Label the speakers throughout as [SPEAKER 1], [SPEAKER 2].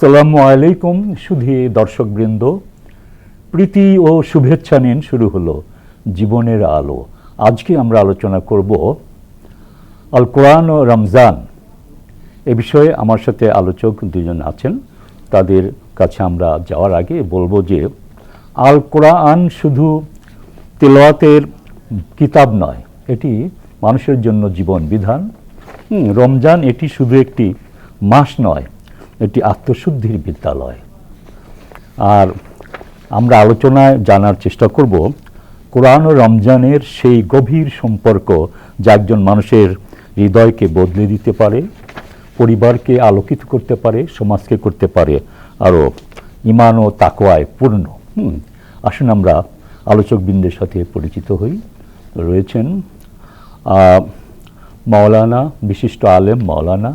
[SPEAKER 1] আসসালামু আলাইকুম সুধী দর্শকবৃন্দ, প্রীতি ও শুভেচ্ছা নিন শুরু হলো জীবনের আলো। আজকে আমরা আলোচনা করব আল কোরআন ও রমজান। এ বিষয়ে আমার সাথে আলোচক দুজন আছেন। তাদের কাছে আমরা যাওয়ার আগে বলবো যে আল কোরআন শুধু তেলাওয়াতের কিতাব নয়, এটি মানুষের জন্য জীবন বিধান। রমজান এটি শুধু একটি মাস নয়, এটি আত্মশুদ্ধির বিদ্যালয়। আর আমরা আলোচনায় জানার চেষ্টা করব কোরআন ও রমজানের সেই গভীর সম্পর্ক যা একজন মানুষের হৃদয়কে বদলে দিতে পারে, পরিবারকে আলোকিত করতে পারে, সমাজকে করতে পারে আরও ঈমান ও তাকওয়ায় পূর্ণ। আসুন আমরা আলোচকবৃন্দের সাথে পরিচিত হই। রয়েছেন মাওলানা, বিশিষ্ট আলেম মাওলানা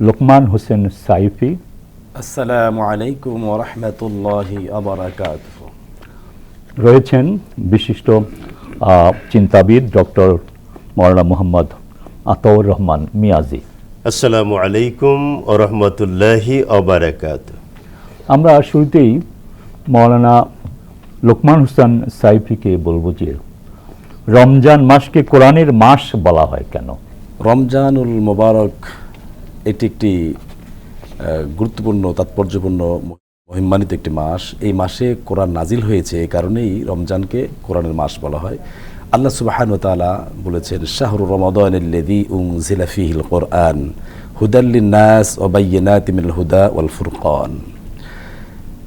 [SPEAKER 1] লোকমান হোসেন সাইফি।
[SPEAKER 2] আসসালামু আলাইকুম ওয়া রাহমাতুল্লাহি ওয়া বারাকাতুহু।
[SPEAKER 1] রয়েছেন বিশিষ্ট চিন্তাবিদ ডক্টর মাওলানা মোহাম্মদ আতাউর রহমান মিয়াজি।
[SPEAKER 3] আসসালামু আলাইকুম ওয়া রাহমাতুল্লাহি ওয়া বারাকাতুহু।
[SPEAKER 1] আমরা শুরুতেই মাওলানা লোকমান হোসেন সাইফিকে বলবো যে রমজান মাসকে কোরআনের মাস বলা হয় কেন?
[SPEAKER 2] রমজানুল মোবারক এটি একটি গুরুত্বপূর্ণ, তাৎপর্যপূর্ণ, মহিমান্বিত একটি মাস। এই মাসে কোরআন নাজিল হয়েছে, এই কারণেই রমজানকে কোরআনের মাস বলা হয়। আল্লাহ সুবহানাহু ওয়া তাআলা বলেছেন, শাহরু রমাদানিল্লাযী উনজিলা ফীহিল কোরআন হুদাল লিন-নাস ওয়া বায়্যিনাতিম মিনাল হুদা ওয়াল ফুরকান।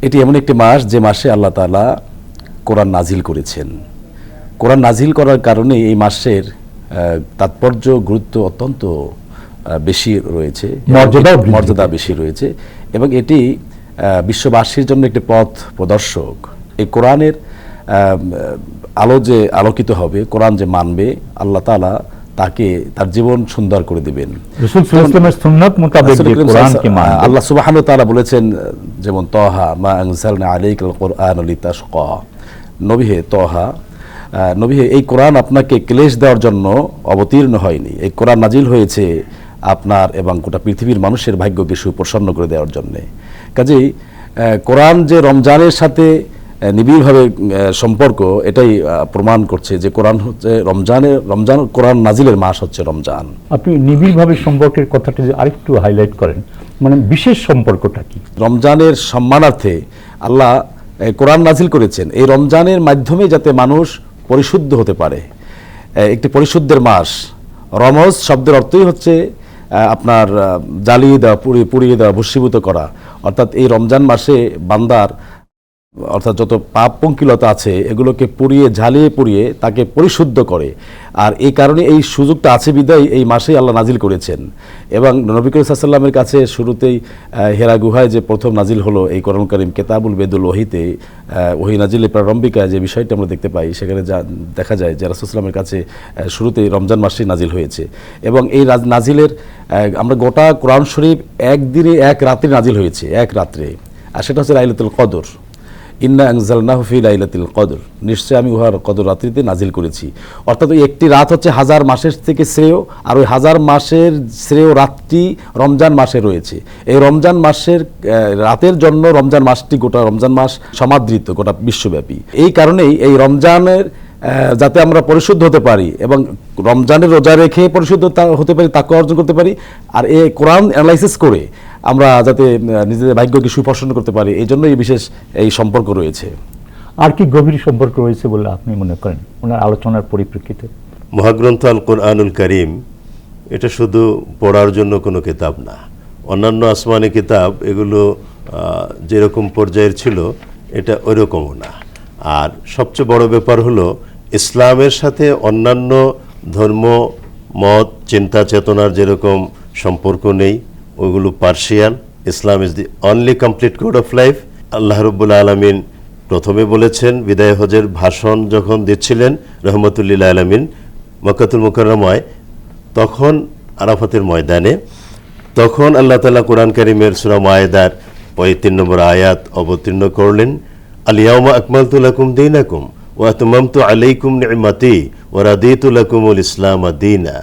[SPEAKER 2] এটি এমন একটি মাস যে মাসে আল্লাহ তাআলা কোরআন নাজিল করেছেন। কোরআন নাজিল করার কারণে এই মাসের তাৎপর্য, গুরুত্ব অত্যন্ত বেশি রয়েছে, মর্যাদা বেশি রয়েছে, এবং এটি বিশ্ববাসীর জন্য একটি পথ প্রদর্শক। এই কোরআনের আলো যে আলোকিত হবে, কোরআন যে মানবে, আল্লাহ তাআলা তাকে তার জীবন সুন্দর করে দিবেন।
[SPEAKER 1] রাসূল সাল্লাল্লাহু আলাইহি ওয়াসাল্লামের সুন্নাত মোতাবেক যে কোরআনকে মানবে,
[SPEAKER 2] আল্লাহ সুবহানাহু ওয়া তাআলা বলেছেন, যেমন তহা মা আনজালনা আলাইকাল কোরআনা লিতাশকা, নবী হে তহা, নবী হে এই কোরআন আপনাকে ক্লেশ দেওয়ার জন্য অবতীর্ণ হয়নি। এই কোরআন নাজিল হয়েছে আপনার এবং গোটা পৃথিবীর মানুষের ভাগ্যকে সুপ্রসন্ন করে দেওয়ার জন্যে। কাজেই কোরআন যে রমজানের সাথে নিবিড়ভাবে সম্পর্ক, এটাই প্রমাণ করছে যে কোরআন হচ্ছে রমজান কোরআন নাজিলের মাস হচ্ছে রমজান।
[SPEAKER 1] আপনি নিবিড়ভাবে সম্পর্কের কথাটা যে আরেকটু হাইলাইট করেন, মানে বিশেষ সম্পর্কটা কি?
[SPEAKER 2] রমজানের সম্মানার্থে আল্লাহ কোরআন নাজিল করেছেন এই রমজানের মাধ্যমে, যাতে মানুষ পরিশুদ্ধ হতে পারে। একটি পরিশুদ্ধের মাস। রমজ শব্দের অর্থই হচ্ছে আপনার জ্বালিয়ে দেওয়া, পুড়িয়ে দেওয়া, ভস্মীভূত করা। অর্থাৎ এই রমজান মাসে বান্দার অর্থাৎ যত পাপ পঙ্কিলতা আছে এগুলোকে ঝালিয়ে পুড়িয়ে তাকে পরিশুদ্ধ করে। আর এই কারণে এই সুযোগটা আছে বিদায় এই মাসেই আল্লাহ নাজিল করেছেন। এবং নবী করিম সাল্লাল্লাহু আলাইহি ওয়াসাল্লামের কাছে শুরুতেই হেরা গুহায় যে প্রথম নাজিল হলো এই কোরআন কারীম কেতাবুল বেদুল ওহিতে, ওহি নাজিলের প্রারম্ভিকায় যে বিষয়টি আমরা দেখতে পাই, সেখানে দেখা যায় যে রাসূল সাল্লাল্লাহু আলাইহি ওয়াসাল্লামের কাছে শুরুতেই রমজান মাসেই নাজিল হয়েছে। এবং এই নাজিলের আমরা গোটা কোরআন শরীফ একদিনে এক রাত্রে নাজিল হয়েছে, এক রাত্রে। আর সেটা হচ্ছে লাইলাতুল কদর। ইন্না আনজালনাহু ফি লাইলাতিল কদর, নিশ্চয় আমি উহার কদর রাত্রিতে নাজিল করেছি। অর্থাৎ ওই একটি রাত হচ্ছে হাজার মাসের থেকে শ্রেয়, আর ওই হাজার মাসের শ্রেয় রাতটি রমজান মাসে রয়েছে। এই রমজান মাসের রাতের জন্য রমজান মাসটি, গোটা রমজান মাস সমাদৃত গোটা বিশ্বব্যাপী। এই কারণেই এই রমজানের যাতে আমরা পরিশুদ্ধ হতে পারি এবং রমজানের রোজা রেখে পরিশুদ্ধ হতে পারি, তাকে অর্জন করতে পারি, আর এই কোরআন অ্যানালাইসিস করে আমরা যাতে নিজেদের ভাগ্যকে সুপ্রসন্ন করতে পারি, এই জন্য এই বিশেষ এই সম্পর্ক রয়েছে।
[SPEAKER 1] আর কি গভীর সম্পর্ক রয়েছে বলে আপনি মনে করেন ওনার আলোচনার পরিপ্রেক্ষিতে?
[SPEAKER 3] মহাগ্রন্থ আল কোরআনুল কারীম এটা শুধু পড়ার জন্য কোনো কিতাব না। অন্যান্য আসমানি কিতাব এগুলো যেরকম পর্যায়ের ছিল, এটা ওইরকমও না। আর সবচেয়ে বড় ব্যাপার হলো ইসলামের সাথে অন্যান্য ধর্ম, মত, চিন্তা চেতনার যেরকম সম্পর্ক নেই, ওইগুলো Persian. Islam is the only complete code of life. আল্লাহ রাব্বুল আলামিন প্রথমে বলেছেন বিদায় হজের ভাষণ যখন দিচ্ছিলেন রহমতুল লিল আলামিন মক্কাতুল মুকাররমায়, তখন আরাফাতের ময়দানে, তখন আল্লাহ তাআলা কোরআন কারীমের সূরা মায়েদার ৩৫ নম্বর আয়াত অবতীর্ণ করলেন, আল ইয়াউমা আকমালতু লাকুম দীনাকুম ওয়া আতমামতু আলাইকুম নি'মাতি ওয়া রাদিতু লাকুমুল ইসলামা দীনা।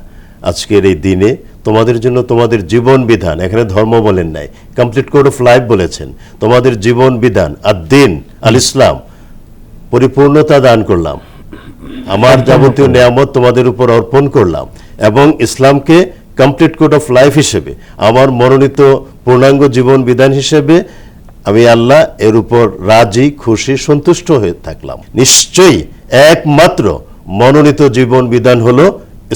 [SPEAKER 3] আজকের এই দিনে তোমাদের জন্য তোমাদের জীবন বিধান, এখানে ধর্ম বলেন নাই, কমপ্লিট কোড অফ লাইফ বলেছেন, তোমাদের জীবন বিধান আদ-দ্বীন আল ইসলাম পরিপূর্ণতা দান করলাম, আমার যাবতীয় নিয়ামত তোমাদের উপর অর্পণ করলাম, এবং ইসলামকে কমপ্লিট কোড অফ লাইফ হিসেবে, আমার মনোনীত পূর্ণাঙ্গ জীবন বিধান হিসেবে আমি আল্লাহ এর উপর রাজি, খুশি, সন্তুষ্ট হয়ে থাকলাম। নিশ্চয়ই একমাত্র মনোনীত জীবন বিধান হলো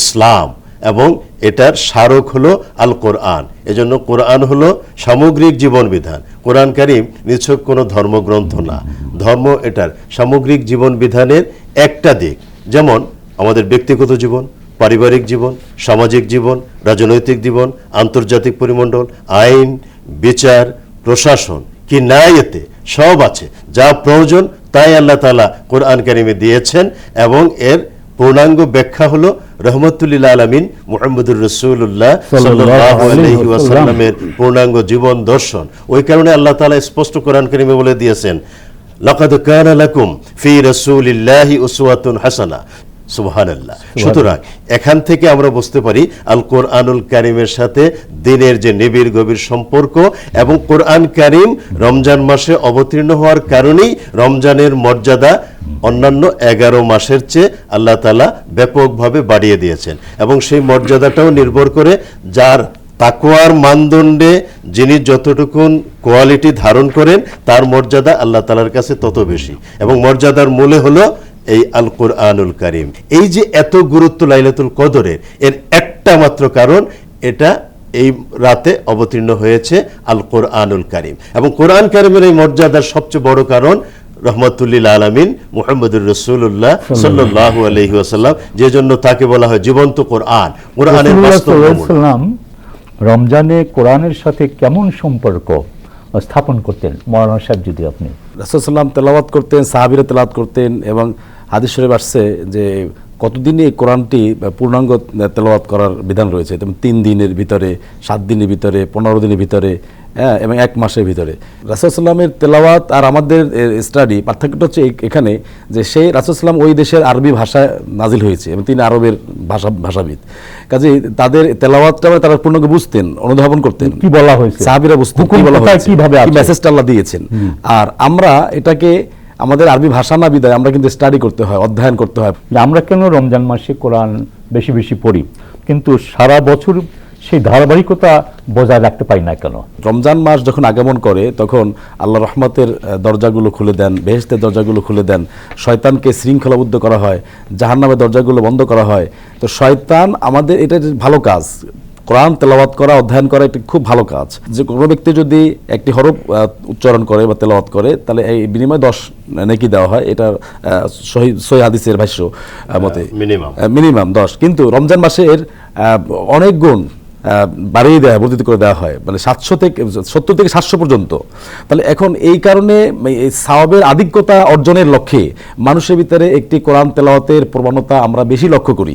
[SPEAKER 3] ইসলাম, এবং এটার স্মারক হলো আল কোরআন। এজন্য কোরআন হলো সামগ্রিক জীবন বিধান। কোরআন কারীম নিছক কোনো ধর্মগ্রন্থ না, ধর্ম এটার সামগ্রিক জীবন বিধানের একটা দিক। যেমন আমাদের ব্যক্তিগত জীবন, পারিবারিক জীবন, সামাজিক জীবন, রাজনৈতিক জীবন, আন্তর্জাতিক পরিমণ্ডল, আইন, বিচার, প্রশাসন, কি নাই এতে সব আছে। যা প্রয়োজন তাই আল্লাহ তাআলা কোরআন কারীমে দিয়েছেন, এবং এর পূর্ণাঙ্গ ব্যাখ্যা হলো রহমতুল্লিল আলামিন মুহাম্মদুর রাসূলুল্লাহ সাল্লাল্লাহু আলাইহি ওয়াসাল্লামের পূর্ণাঙ্গ জীবন দর্শন। ওই কারণে আল্লাহ তাআলা স্পষ্ট কোরআন কারীমে বলে দিয়েছেন, লাকাদ কানা লাকুম ফি রাসূলিল্লাহি উসওয়াতুন হাসানাহ। সুবহানাল্লাহ। সুতরাং এখান থেকে আমরা বুঝতে পারি আল কোরআনুল কারীমের সাথে দিনের যে নিবিড় গভীর সম্পর্ক, এবং কোরআন কারীম রমজান মাসে অবতীর্ণ হওয়ার কারণেই রমজানের মর্যাদা অন্যান্য 11 মাসের চেয়ে আল্লাহ তাআলা ব্যাপকভাবে বাড়িয়ে দিয়েছেন, এবং সেই মর্যাদাটাও নির্ভর করে যার তাকওয়ার মানদণ্ডে যিনি যতটুকুন কোয়ালিটি ধারণ করেন তার মর্যাদা আল্লাহ তাআলার কাছে তত বেশি, এবং মর্যাদার মূলে হলো এই আল কোরআনুল কারীম। এই যে এত গুরুত্ব লাইলাতুল কদরের, এর একটা মাত্র কারণ, এটা এই রাতে অবতীর্ণ হয়েছে আল কোরআনুল কারীম, এবং কোরআন কারীমের এই মর্যাদার সবচেয়ে বড় কারণ রহমতুল্লিল আলামিন মুহাম্মদুর রাসূলুল্লাহ সাল্লাল্লাহু আলাইহি ওয়াসাল্লাম, যে জন্য তাকে বলা হয় জীবন্ত কোরআন, কোরআনের বাস্তব নমুনা।
[SPEAKER 1] রমজানে কোরআনের সাথে কেমন সম্পর্ক স্থাপন করতেন মাওলানা সাহেব, যদি আপনি।
[SPEAKER 2] রাসূল সাল্লাম তেলাওয়াত করতেন, সাহাবীরা তেলাওয়াত করতেন, এবং হাদিস শরীফ আসছে যে কতদিনে এই কোরআনটি পূর্ণাঙ্গ তেলাওয়াত করার বিধান রয়েছে, যেমন 3 দিনের ভিতরে, 7 দিনের ভিতরে, 15 দিনের ভিতরে, এবং 1 মাসের ভিতরে। রাসূল সাল্লামের তেলাওয়াত আর আমাদের স্টাডি পার্থক্যটা হচ্ছে এখানে যে সেই রাসূল সাল্লাম ওই দেশের আরবি ভাষায় নাজিল হয়েছে, এবং তিনি আরবের ভাষাবিদ, কাজেই তাদের তেলাওয়াতটা তারা পূর্ণাঙ্গ বুঝতেন, অনুধাবন করতেন,
[SPEAKER 1] কি বলা হয়েছে,
[SPEAKER 2] সাহাবীরা বুঝতেন কি বলা হয়েছে, কিভাবে মেসেজটা আল্লাহ দিয়েছেন। আর আমরা এটাকে আমাদের আরবি ভাষা না বিদায় আমরা কিন্তু স্টাডি করতে হয়, অধ্যয়ন করতে হয়।
[SPEAKER 1] আমরা কেন রমজান মাসে কোরআন বেশি বেশি পড়ি, কিন্তু সারা বছর সেই ধারাবাহিকতা বজায় রাখতে পারি না কেন?
[SPEAKER 2] রমজান মাস যখন আগমন করে তখন আল্লাহ রহমতের দরজাগুলো খুলে দেন, বেহেশতের দরজাগুলো খুলে দেন, শয়তানকে শৃঙ্খলাবদ্ধ করা হয়, জাহান্নামের দরজাগুলো বন্ধ করা হয়। তো শয়তান আমাদের, এটা ভালো কাজ, কোরআন তেলাওয়াত করা, অধ্যয়ন করা একটি খুব ভালো কাজ। যে কোনো ব্যক্তি যদি একটি হরফ উচ্চারণ করে বা তেলাওয়াত করে তাহলে এই বিনিময়ে 10 নেকি দেওয়া হয়, এটা সহিহ হাদিসের ভাষ্য মতে মিনিমাম 10। কিন্তু রমজান মাসে এর অনেক গুণ বাড়িয়ে দেওয়া হয়, বর্ধিত করে দেওয়া হয়, মানে 70 থেকে 700 পর্যন্ত। তাহলে এখন এই কারণে এই সাওয়াবের আধিক্যতা অর্জনের লক্ষ্যে মানুষের ভিতরে একটি কোরআন তেলাওয়াতের প্রবণতা আমরা বেশি লক্ষ্য করি।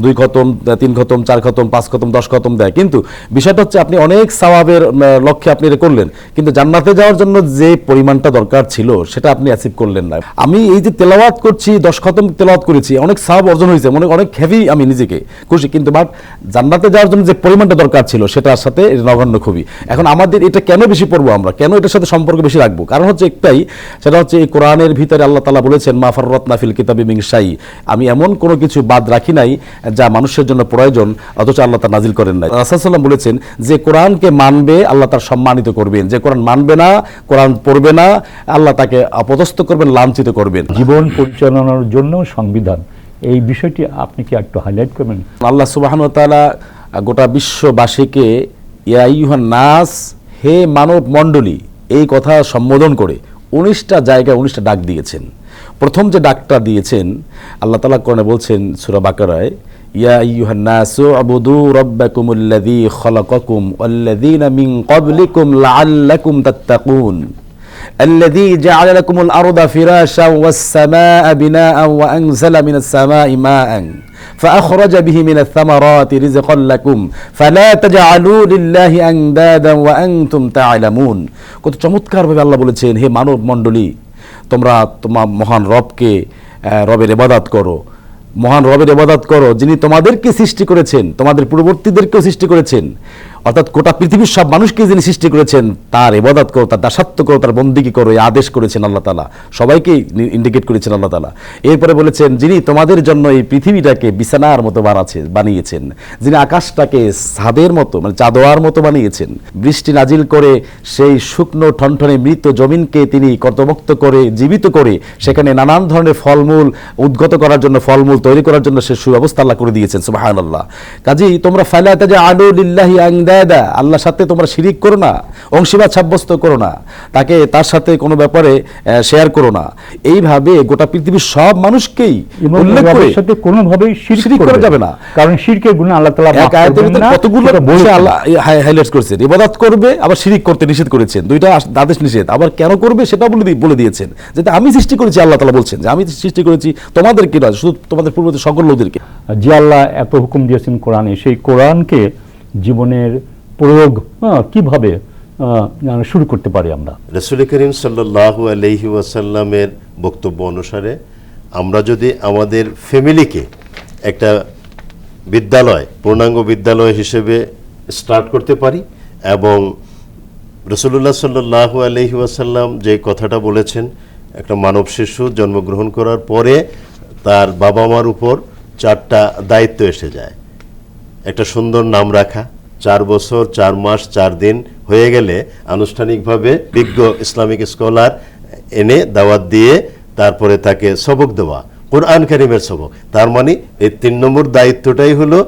[SPEAKER 2] 2 খতম, 3 খতম, 4 খতম, 5 খতম, 10 খতম দেয়, কিন্তু বিষয়টা হচ্ছে আপনি অনেক সাওয়াবের লক্ষ্যে আপনি এটা করলেন, কিন্তু জান্নাতে যাওয়ার জন্য যে পরিমাণটা দরকার ছিল সেটা আপনি অ্যাচিভ করলেন না। আমি এই যে তেলাওয়াত করছি, 10 খতম তেলাওয়াত করেছি, অনেক সাওয়াব অর্জন হয়েছে, অনেক হেভি, আমি নিজেকে খুশি, কিন্তু বাট জান্নাতে যাওয়ার জন্য যে পরিমাণটা দরকার ছিল সেটার সাথে নগণ্য খুবই। এখন আমাদের এটা কেন বেশি পড়বো, আমরা কেন এটার সাথে সম্পর্ক বেশি রাখবো? কারণ হচ্ছে একটাই, সেটা হচ্ছে এই কোরআনের ভিতরে আল্লাহ তাআলা বলেছেন, মা ফাররাতনা ফিল কিতাবি মিন শাই, আমি এমন কোনো কিছু বাদ রাখি নাই যা মানুষের জন্য প্রয়োজন অথচ আল্লাহ তা নাজিল করেন নাই। রাসূল সাল্লাল্লাহু আলাইহি ওয়াসাল্লাম বলেছেন, যে কোরআনকে মানবে আল্লাহ তার সম্মানিত করবেন, যে কোরআন মানবে না, কোরআন পড়বে না, আল্লাহ তাকে অপদস্থ করবেন, লাঞ্ছিত করবেন।
[SPEAKER 1] জীবন পরিচালনার জন্য সংবিধান, এই বিষয়টি আপনি কি একটু হাইলাইট করবেন?
[SPEAKER 2] আল্লাহ সুবহানাহু ওয়া তাআলা গোটা বিশ্ববাসীকে ইয়া আইয়ুহান নাস, হে মানব মণ্ডলী, এই কথা সম্বোধন করে 19টা জায়গায় 19টা ডাক দিয়েছেন। প্রথম যে ডাকটা দিয়েছেন আল্লাহ তাআলা কোরআনে বলছেন সূরা বাকারায়, ইয়া আইয়ুহান নাসু আবুদু রাব্বাকুমুল্লাযী খালাকাকুম ওয়াল্লাযীনা মিন ক্বাবলিকুম লাআল্লাকুম তাত্তাকুন الذي جعل لكم الأرض فراشا والسماء بناء وأنزل من السماء ماء فأخرج به من الثمرات رزقا لكم فلا تجعلوا لله أندادا وأنتم تعلمون। কত চমৎকারভাবে আল্লাহ বলেছেন, হে মানব মণ্ডলী, তোমরা তোমার মহান রবের ইবাদত করো, মহান রবের ইবাদত করো যিনি তোমাদেরকে সৃষ্টি করেছেন, তোমাদের পূর্ববর্তীদেরকেও সৃষ্টি করেছেন, অর্থাৎ গোটা পৃথিবীর সব মানুষকে যিনি সৃষ্টি করেছেন তার ইবাদত করো, তার দাসত্ব করো, তার বন্দিগি করো, এই আদেশ করেছেন আল্লাহ তাআলা, সবাইকে ইন্ডিকেট করেছেন আল্লাহ তাআলা। এরপরে বলেছেন যিনি তোমাদের জন্য এই পৃথিবীটাকে বিছানার মতো বানিয়েছেন, যিনি আকাশটাকে ছাদের মতো মানে চাদোয়ার মতো বানিয়েছেন, বৃষ্টি নাজিল করে সেই শুকনো ঠনঠনে মৃত জমিনকে তিনি কর্তমুক্ত করে জীবিত করে সেখানে নানান ধরনের ফলমূল উদ্গত করার জন্য, ফলমূল তৈরি করার জন্য সে সুব্যবস্থা আল্লাহ করে দিয়েছেন। সুবহানাল্লাহ। কাজেই তোমরা ফালা তাজআলু লিল্লাহি আনদাদা, আল্লাহর সাথে তোমরা শিরিক করো না, অংশীবাদ সাব্যস্ত করো না, তাকে তার সাথে কোনো ব্যাপারে শেয়ার করো না। এইভাবে গোটা পৃথিবীর সব মানুষকেই উল্লেখ করে
[SPEAKER 1] সাথে কোনোভাবেই শিরক
[SPEAKER 2] করা যাবে না,
[SPEAKER 1] কারণ শিরকের গুনাহ আল্লাহ তাআলা
[SPEAKER 2] এক আয়াতের ভিতরে কতগুলো বিষয় আল্লাহ হাইলাইট করেছেন। ইবাদত করবে আবার শিরিক করতে নিষেধ করেছেন, দুইটা আদেশ নিষেধ। আবার কেন করবে সেটা বলে দিয়েছেন, যেটা আমি সৃষ্টি করেছি, আল্লাহ তাআলা বলছেন যে আমি সৃষ্টি করেছি তোমাদেরকে নয়, শুধু তোমাদের পূর্ববর্তী সকল লোকদেরকে।
[SPEAKER 1] যে আল্লাহ এত হুকুম দিয়েছেন কোরআনে, সেই কোরআনকে জীবনের প্রয়োগ কিভাবে শুরু করতে পারি আমরা?
[SPEAKER 3] রাসূল করিম সাল্লাল্লাহু আলাইহি ওয়াসাল্লামের বক্তব্য অনুসারে আমরা যদি আমাদের ফ্যামিলিকে একটা বিদ্যালয়, পূর্ণাঙ্গ বিদ্যালয় হিসেবে স্টার্ট করতে পারি, এবং রাসূলুল্লাহ সাল্লাল্লাহু আলাইহি ওয়াসাল্লাম যে কথাটা বলেছেন, একটা মানব শিশু জন্মগ্রহণ করার পরে তার বাবা মার উপর 4টা দায়িত্ব এসে যায়। একটা সুন্দর নাম রাখা, 4 বছর 4 মাস 4 দিন হয়ে গেলে আনুষ্ঠানিকভাবে বিজ্ঞ ইসলামিক স্কলার এনে দাওয়াত দিয়ে তারপরে তাকে সবক দেওয়া, কোরআন কারিমের সবক। তার মানে এই 3 নম্বর দায়িত্বটাই হলো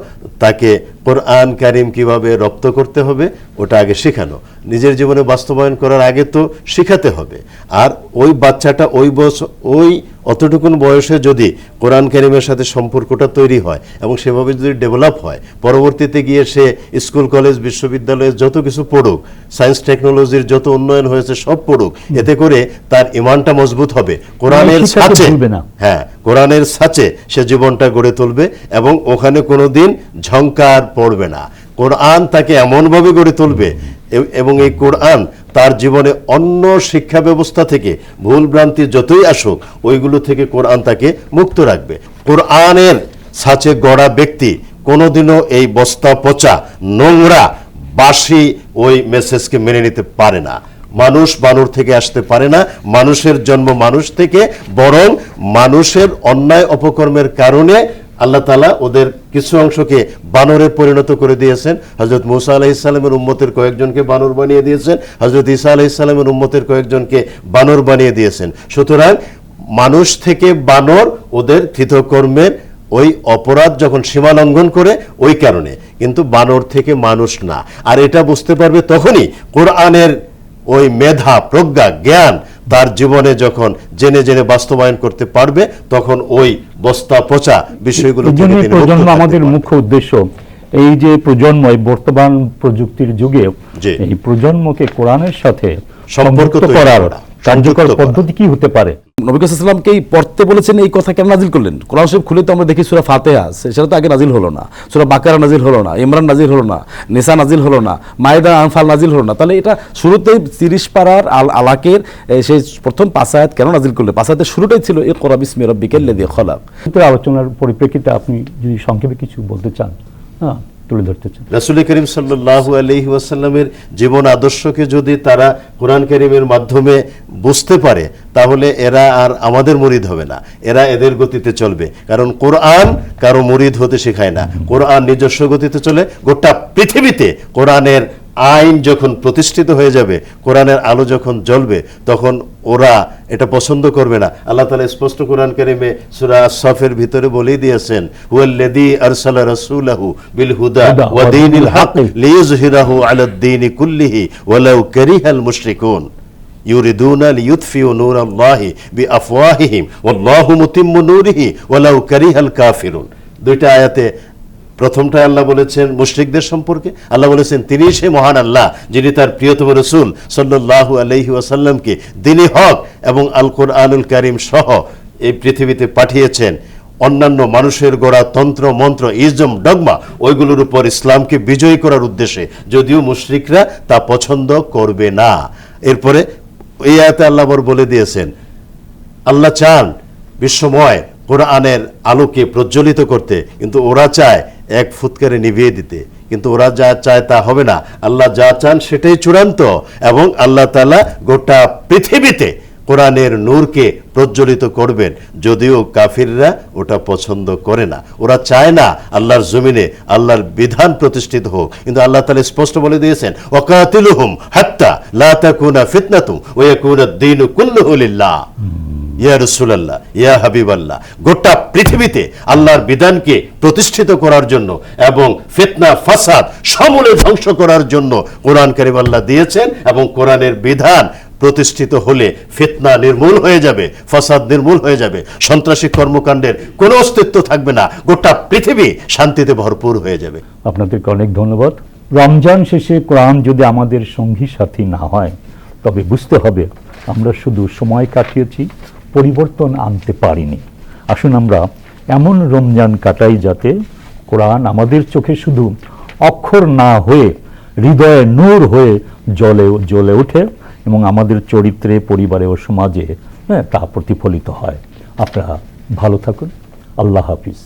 [SPEAKER 3] তাকে কোরআন কারিম কিভাবে রপ্ত করতে হবে ওটা আগে শেখানো, নিজের জীবনে বাস্তবায়ন করার আগে তো শেখাতে হবে। আর ওই বাচ্চাটা ওই অতটুকুন বয়সে যদি কোরআন কারিমের সাথে সম্পর্কটা তৈরি হয় এবং সেভাবে যদি ডেভেলপ হয়, পরবর্তীতে গিয়ে সে স্কুল কলেজ বিশ্ববিদ্যালয়ে যত কিছু পড়ুক, সায়েন্স টেকনোলজির যত উন্নয়ন হয়েছে সব পড়ুক, এতে করে তার ইমানটা মজবুত হবে, কোরআনের ছাঁচে, হ্যাঁ কোরআনের ছাঁচে সে জীবনটা গড়ে তুলবে এবং ওখানে কোনোদিন ঝংকার পড়বে না। কোরআন তাকে এমনভাবে গড়ে তুলবে এবং এই কোরআন তার জীবনে অন্য শিক্ষা ব্যবস্থা থেকে ভুল ভ্রান্তি যতই আসুক ওইগুলো থেকে কোরআন তাকে মুক্ত রাখবে। কোরআনের ছাঁচে গড়া ব্যক্তি কোনোদিনও এই বস্তা পচা নোংরা বাসি ওই মেসেজকে মেনে নিতে পারে না। মানুষ বানর থেকে আসতে পারে না, মানুষের জন্ম মানুষ থেকে, বরং মানুষের অন্যায় অপকর্মের কারণে আল্লাহ তাআলা ওদের কিছু অংশকে বানরে পরিণত করে দিয়েছেন। হযরত মূসা আলাইহিস সালামের উম্মতের কয়েকজনকে বানর বানিয়ে দিয়েছেন, হযরত ঈসা আলাইহিস সালামের উম্মতের কয়েকজনকে বানর বানিয়ে দিয়েছেন। সুতরাং মানুষ থেকে বানর ওদের কৃতকর্মের ওই অপরাধ যখন সীমা লঙ্ঘন করে ওই কারণে, কিন্তু বানর থেকে মানুষ না। আর এটা বুঝতে পারবে তখনই কোরআনের ওই মেধা, প্রজ্ঞা, জ্ঞান তার জীবনে যখন জেনে জেনে বাস্তবায়ন করতে পারবে, তখন ওই বস্তা পচা বিষয়গুলো থেকে তিনি মুক্ত থাকতে
[SPEAKER 1] আমাদের
[SPEAKER 3] পারবেন।
[SPEAKER 1] মুখ্য উদ্দেশ্য এই যে প্রজন্ম, বর্তমান প্রযুক্তির যুগে এই প্রজন্মকে কোরআনের সাথে
[SPEAKER 3] সম্পর্ক
[SPEAKER 1] করার কার্যকর পদ্ধতি কি হতে পারে?
[SPEAKER 2] নবী সাল্লাল্লাহু পড়তে বলেছেন, এই কথা কেন নাজিল করলেন? কোরআন শরীফ খুলে তো আমরা দেখি সূরা ফাতিহা, সেটা তো আগে নাজিল হলো না, সূরা বাকারা নাজিল হলো না, ইমরান নাজিল হলো না, নিসা নাজিল হলো না, মায়েদা আনফাল নাজিল হলো না। তাহলে এটা শুরুতেই 30 পারার আলাকের সেই প্রথম 5 আয়াত কেন নাজিল করলেন? 5 আয়াতের শুরুটাই ছিল ইকরা বিসমি রাব্বিকাল্লাযী খলাক।
[SPEAKER 1] আলোচনার পরিপ্রেক্ষিতে আপনি যদি সংক্ষেপে কিছু বলতে চান, তুলে ধরতে চান।
[SPEAKER 3] রাসূল করিম সাল্লাল্লাহু আলাইহি ওয়াসাল্লামের জীবন আদর্শকে যদি তারা কোরআন কারীমের মাধ্যমে বুঝতে পারে, তাহলে এরা আর আমাদের মুরিদ হবে না, এরা এদের গতিতে চলবে। কারণ কোরআন কারো মুরিদ হতে শেখায় না, কোরআন নিজস্ব গতিতে চলে। গোটা পৃথিবীতে কোরআনের আইন যখন প্রতিষ্ঠিত হয়ে যাবে, কোরআনের আলো যখন জ্বলবে, তখন ওরা এটা পছন্দ করবে না। আল্লাহ তাআলা স্পষ্ট কোরআন কারীমে সূরা আস-সাফের ভিতরে বলেই দিয়েছেন, হুয়াল্লাযী আরসালা রাসূলাহু বিল হুদা ওয়া দীনিল হক লিইয়ুযহিরাহু আলাদ দীনি কুল্লিহি ওয়ালাউ কারিহাল মুশরিকুন ইউরিদুনা লিইউতফিউ নূরাল্লাহি বিআফওয়াহিহিম ওয়াল্লাহু মুতিম্মু নূরিহি ওয়ালাউ কারিহাল কাফিরুন। দুইটা আয়াতে প্রথমটা আল্লাহ বলেছেন মুশরিকদের সম্পর্কে, আল্লাহ বলেছেন তিনি সেই মহান আল্লাহ যিনি তার প্রিয়তম রাসূল সাল্লাল্লাহু আলাইহি ওয়াসাল্লামকে দ্বীনে হক এবং আল কোরআনুল কারীম সহ এই পৃথিবীতে পাঠিয়েছেন। অন্যান্য মানুষের গড়া তন্ত্র মন্ত্র, ইজম, ডগমা, ওইগুলোর উপর ইসলামকে বিজয়ী করার উদ্দেশ্যে, যদিও মুশরিকরা তা পছন্দ করবে না। এরপরে এই আয়াতে আল্লাহ বলে দিয়েছেন, আল্লাহ চান বিশ্বময় কোরআনের আলোকে প্রজ্বলিত করতে, কিন্তু ওরা চায় এক ফুৎকারে নিভিয়ে দিতে। কিন্তু ওরা যা চায় তা হবে না। আল্লাহ যা চান সেটাই চূড়ান্ত, এবং আল্লাহ তাআলা গোটা পৃথিবীতে কোরআনের নূরকে প্রজ্বলিত করবেন, যদিও কাফিররা ওটা পছন্দ করে না। ওরা চায় না আল্লাহর জমিনে আল্লাহর বিধান প্রতিষ্ঠিত হোক, কিন্তু আল্লাহ তাআলা স্পষ্ট বলে দিয়েছেন, ওয়াকাতিলুহুম হাত্তা লা তাকুনা ফিতনাতুম ওয়া ইয়াকুনা দ্বীনু কুল্লুহু লিল্লাহ। ইয়া রাসূলুল্লাহ, ইয়া হাবিবাল্লাহ, গোটা পৃথিবীতে আল্লাহর বিধানকে প্রতিষ্ঠিত করার জন্য এবং ফিতনা ফাসাদ সমূলে ধ্বংস করার জন্য কোরআন কারীম আল্লাহ দিয়েছেন, এবং কোরআনের বিধান প্রতিষ্ঠিত হলে ফিতনা নির্মূল হয়ে যাবে, ফাসাদ নির্মূল হয়ে যাবে, সন্ত্রাসী কর্মকাণ্ডের কোনো অস্তিত্ব থাকবে না, গোটা পৃথিবী শান্তিতে ভরপুর হয়ে যাবে।
[SPEAKER 1] আপনাদেরকে অনেক ধন্যবাদ। রমজান শেষে কোরআন যদি আমাদের সঙ্গী সাথী না হয়, তবে বুঝতে হবে আমরা শুধু সময় কাটিয়েছি, পরিবর্তন আনতে পারিনি। আসুন আমরা এমন রমজান কাটাই যাতে কোরআন আমাদের চোখে শুধু অক্ষর না হয়ে হৃদয়ে নূর হয়ে জ্বলে ওঠে, এবং আমাদের চরিত্রে, পরিবারে ও সমাজে তা প্রতিফলিত হয়। আপনারা ভালো থাকুন। আল্লাহ হাফিজ।